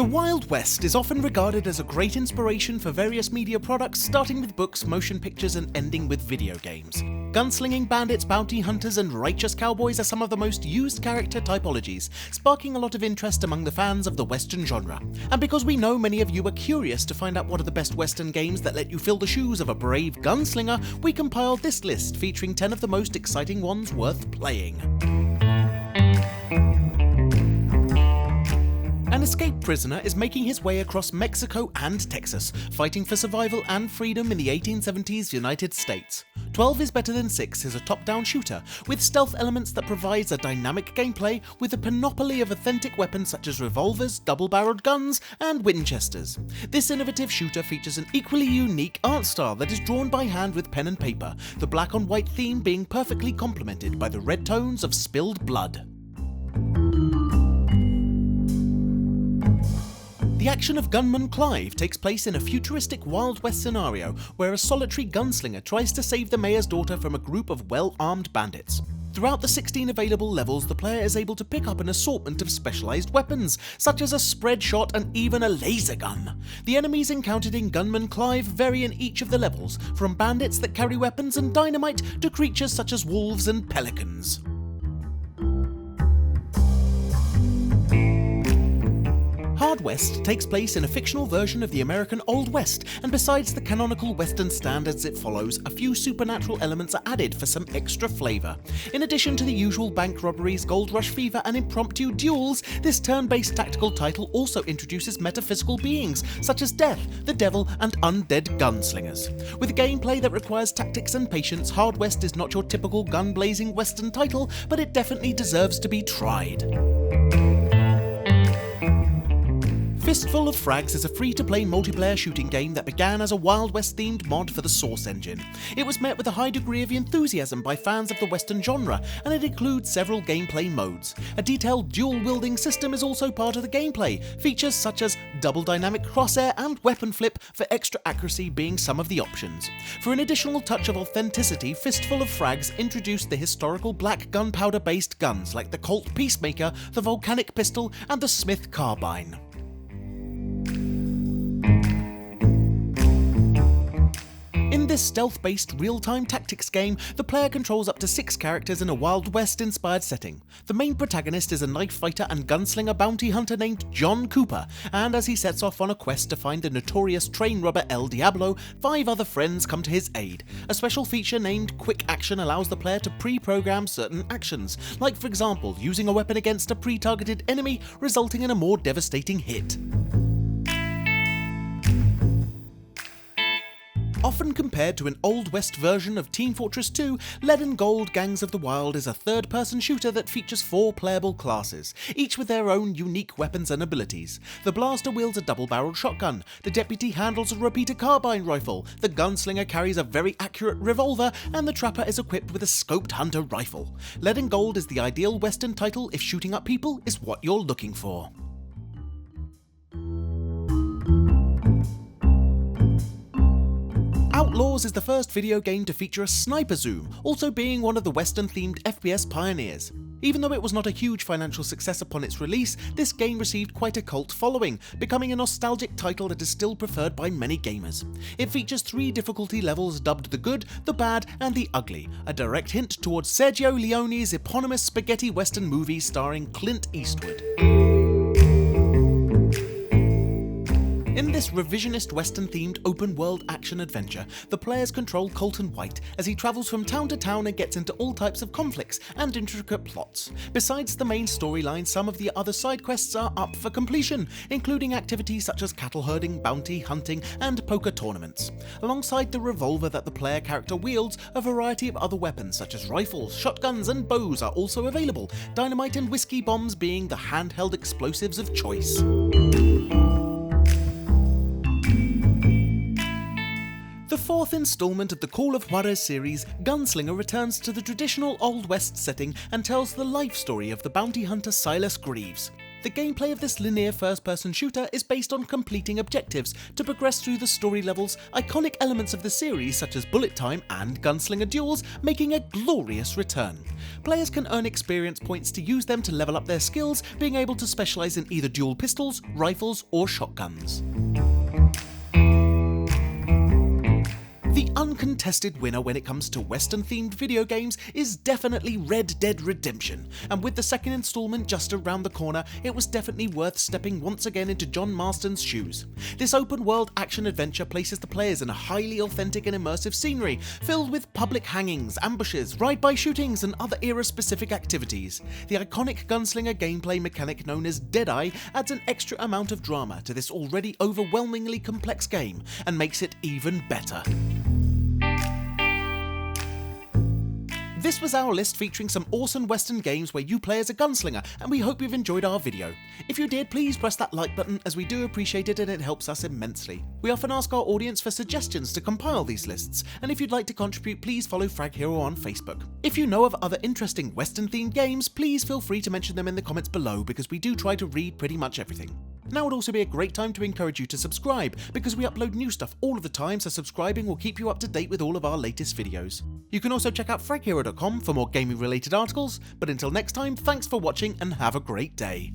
The Wild West is often regarded as a great inspiration for various media products, starting with books, motion pictures, and ending with video games. Gunslinging, bandits, bounty hunters, and righteous cowboys are some of the most used character typologies, sparking a lot of interest among the fans of the Western genre. And because we know many of you are curious to find out what are the best Western games that let you fill the shoes of a brave gunslinger, we compiled this list featuring 10 of the most exciting ones worth playing. An escaped prisoner is making his way across Mexico and Texas, fighting for survival and freedom in the 1870s United States. 12 is Better Than 6 is a top-down shooter, with stealth elements that provides a dynamic gameplay with a panoply of authentic weapons such as revolvers, double-barreled guns, and Winchesters. This innovative shooter features an equally unique art style that is drawn by hand with pen and paper, the black-on-white theme being perfectly complemented by the red tones of spilled blood. The action of gunman Clive takes place in a futuristic Wild West scenario where a solitary gunslinger tries to save the mayor's daughter from a group of well-armed bandits. Throughout the 16 available levels, the player is able to pick up an assortment of specialized weapons, such as a spread shot and even a laser gun. The enemies encountered in Gunman Clive vary in each of the levels, from bandits that carry weapons and dynamite to creatures such as wolves and pelicans. Hard West takes place in a fictional version of the American Old West, and besides the canonical Western standards it follows, a few supernatural elements are added for some extra flavour. In addition to the usual bank robberies, gold rush fever, and impromptu duels, this turn-based tactical title also introduces metaphysical beings such as death, the devil, and undead gunslingers. With gameplay that requires tactics and patience, Hard West is not your typical gun-blazing Western title, but it definitely deserves to be tried. FISTFUL of FRAGS is a free-to-play multiplayer shooting game that began as a Wild West-themed mod for the Source engine. It was met with a high degree of enthusiasm by fans of the Western genre, and it includes several gameplay modes. A detailed dual-wielding system is also part of the gameplay, features such as double dynamic crosshair and weapon flip for extra accuracy being some of the options. For an additional touch of authenticity, FISTFUL of FRAGS introduced the historical black gunpowder-based guns like the Colt Peacemaker, the Volcanic Pistol, and the Smith Carbine. In this stealth-based real-time tactics game, the player controls up to 6 characters in a Wild West-inspired setting. The main protagonist is a knife fighter and gunslinger bounty hunter named John Cooper, and as he sets off on a quest to find the notorious train robber El Diablo, 5 other friends come to his aid. A special feature named Quick Action allows the player to pre-program certain actions, like for example, using a weapon against a pre-targeted enemy, resulting in a more devastating hit. Often compared to an Old West version of Team Fortress 2, Lead and Gold Gangs of the Wild is a third-person shooter that features 4 playable classes, each with their own unique weapons and abilities. The Blaster wields a double-barreled shotgun, the Deputy handles a repeater carbine rifle, the Gunslinger carries a very accurate revolver, and the Trapper is equipped with a scoped hunter rifle. Lead and Gold is the ideal Western title if shooting up people is what you're looking for. Outlaws is the first video game to feature a sniper zoom, also being one of the Western-themed FPS pioneers. Even though it was not a huge financial success upon its release, this game received quite a cult following, becoming a nostalgic title that is still preferred by many gamers. It features 3 difficulty levels dubbed the Good, the Bad, and the Ugly, a direct hint towards Sergio Leone's eponymous spaghetti western movie starring Clint Eastwood. In this revisionist Western-themed open-world action-adventure, the players control Colton White as he travels from town to town and gets into all types of conflicts and intricate plots. Besides the main storyline, some of the other side quests are up for completion, including activities such as cattle herding, bounty hunting, and poker tournaments. Alongside the revolver that the player character wields, a variety of other weapons such as rifles, shotguns, and bows are also available, dynamite and whiskey bombs being the handheld explosives of choice. The 4th installment of the Call of Juarez series, Gunslinger returns to the traditional Old West setting and tells the life story of the bounty hunter Silas Greaves. The gameplay of this linear first-person shooter is based on completing objectives to progress through the story levels, iconic elements of the series such as bullet time and gunslinger duels making a glorious return. Players can earn experience points to use them to level up their skills, being able to specialise in either dual pistols, rifles or shotguns. The uncontested winner when it comes to Western-themed video games is definitely Red Dead Redemption, and with the second installment just around the corner, it was definitely worth stepping once again into John Marston's shoes. This open-world action-adventure places the players in a highly authentic and immersive scenery, filled with public hangings, ambushes, ride-by shootings, and other era-specific activities. The iconic gunslinger gameplay mechanic known as Deadeye adds an extra amount of drama to this already overwhelmingly complex game, and makes it even better. This was our list featuring some awesome Western games where you play as a gunslinger, and we hope you've enjoyed our video. If you did, please press that like button as we do appreciate it and it helps us immensely. We often ask our audience for suggestions to compile these lists, and if you'd like to contribute, please follow Frag Hero on Facebook. If you know of other interesting Western themed games, please feel free to mention them in the comments below because we do try to read pretty much everything. Now would also be a great time to encourage you to subscribe because we upload new stuff all of the time, so subscribing will keep you up to date with all of our latest videos. You can also check out fraghero.com for more gaming related articles, but until next time, thanks for watching and have a great day.